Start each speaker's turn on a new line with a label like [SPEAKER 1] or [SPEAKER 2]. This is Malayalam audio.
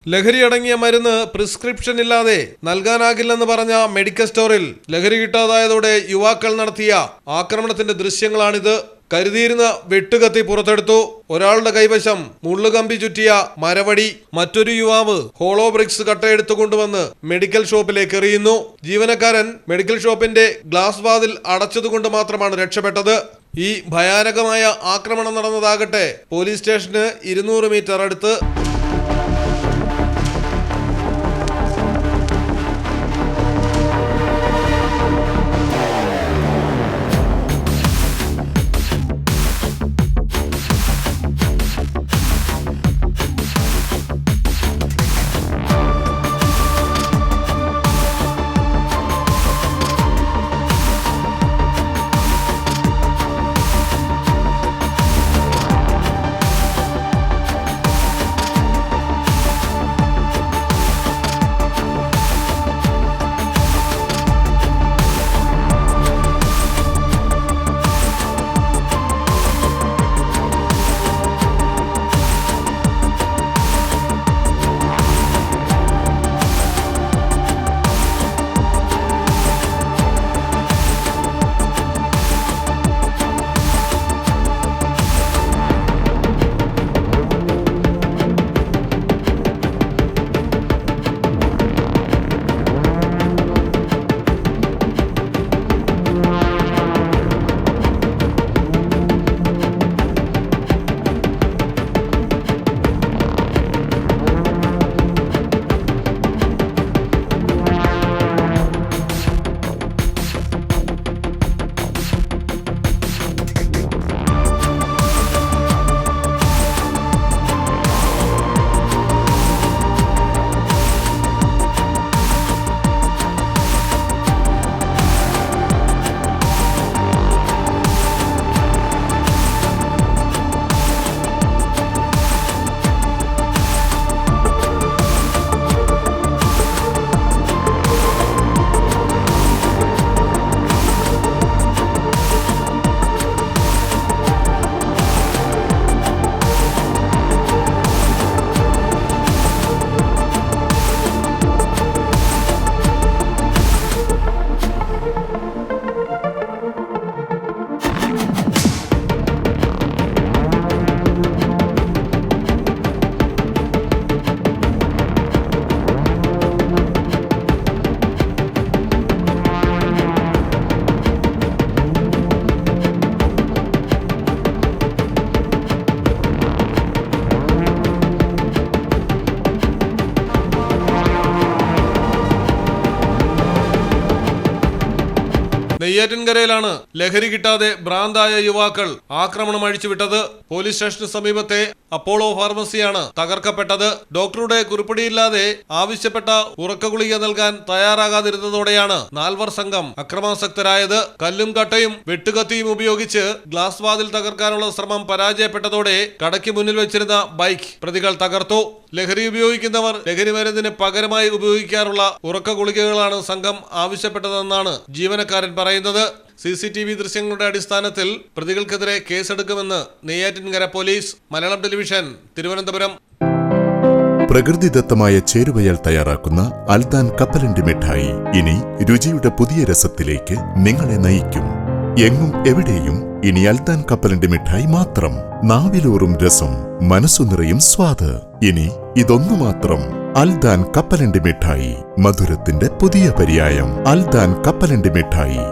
[SPEAKER 1] ലഹരിയടങ്ങിയ മരുന്ന് പ്രിസ്ക്രിപ്ഷൻ ഇല്ലാതെ നൽകാനാകില്ലെന്ന് പറഞ്ഞ മെഡിക്കൽ സ്റ്റോറിൽ ലഹരി കിട്ടാതായതോടെ യുവാക്കൾ നടത്തിയ ആക്രമണത്തിന്റെ ദൃശ്യങ്ങളാണിത്. കരുതിയിരുന്ന വെട്ടുകത്തി പുറത്തെടുത്തു. ഒരാളുടെ കൈവശം മുള്ളുകമ്പി ചുറ്റിയ മരവടി. മറ്റൊരു യുവാവ് ഹോളോ ബ്രിക്സ് കട്ടയെടുത്തുകൊണ്ടുവന്ന് മെഡിക്കൽ ഷോപ്പിലേക്ക് എറിയുന്നു. ജീവനക്കാരൻ മെഡിക്കൽ ഷോപ്പിന്റെ ഗ്ലാസ് വാതിൽ അടച്ചതുകൊണ്ട് മാത്രമാണ് രക്ഷപ്പെട്ടത്. ഈ ഭയാനകമായ ആക്രമണം നടന്നതാകട്ടെ പോലീസ് സ്റ്റേഷന് 200 മീറ്റർ അടുത്ത്. നെയ്യാറ്റിൻകരയിലാണ് ലഹരി കിട്ടാതെ ഭ്രാന്തായ യുവാക്കൾ ആക്രമണം അഴിച്ചുവിട്ടത്. പോലീസ് സ്റ്റേഷന് സമീപത്തെ അപ്പോളോ ഫാർമസിയാണ് തകർക്കപ്പെട്ടത്. ഡോക്ടറുടെ കുറിപ്പടിയില്ലാതെ ആവശ്യപ്പെട്ട ഉറക്കഗുളിക നൽകാൻ തയ്യാറാകാതിരുന്നതോടെയാണ് നാൽവർ സംഘം അക്രമാസക്തരായത്. കല്ലും കട്ടയും വെട്ടുകത്തിയും ഉപയോഗിച്ച് ഗ്ലാസ് വാതിൽ തകർക്കാനുള്ള ശ്രമം പരാജയപ്പെട്ടതോടെ കടയ്ക്ക് മുന്നിൽ വെച്ചിരുന്ന ബൈക്ക് പ്രതികൾ തകർത്തു. ലഹരി ഉപയോഗിക്കുന്നവർ ലഹരി മരുന്നിന് പകരമായി ഉപയോഗിക്കാറുള്ള ഉറക്ക ഗുളികകളാണ് സംഘം ആവശ്യപ്പെട്ടതെന്നാണ് ജീവനക്കാരൻ പറയുന്നത്. CCTV ദൃശ്യങ്ങളുടെ അടിസ്ഥാനത്തിൽ പ്രതികൾക്കെതിരെ കേസെടുക്കുമെന്ന് നെയ്യാറ്റിൻകര പോലീസ്. മലയാളം ടെലിവിഷൻ, തിരുവനന്തപുരം.
[SPEAKER 2] പ്രകൃതിദത്തമായ ചേരുവയാൽ തയ്യാറാക്കുന്ന അൽദാൻ കപ്പലണ്ടി മിഠായി ഇനി രുചിയുടെ പുതിയ രസത്തിലേക്ക് നിങ്ങളെ നയിക്കും. എങ്ങും എവിടെയും ഇനി അൽദാൻ കപ്പലണ്ടി മിഠായി മാത്രം. നാവിലൂറും രസം, മനസ്സു നിറയും സ്വാദ്. ഇനി ഇതൊന്നു മാത്രം. അൽദാൻ കപ്പലണ്ടി മിഠായി, മധുരത്തിന്റെ പുതിയ പര്യായം. അൽദാൻ കപ്പലണ്ടി മിഠായി.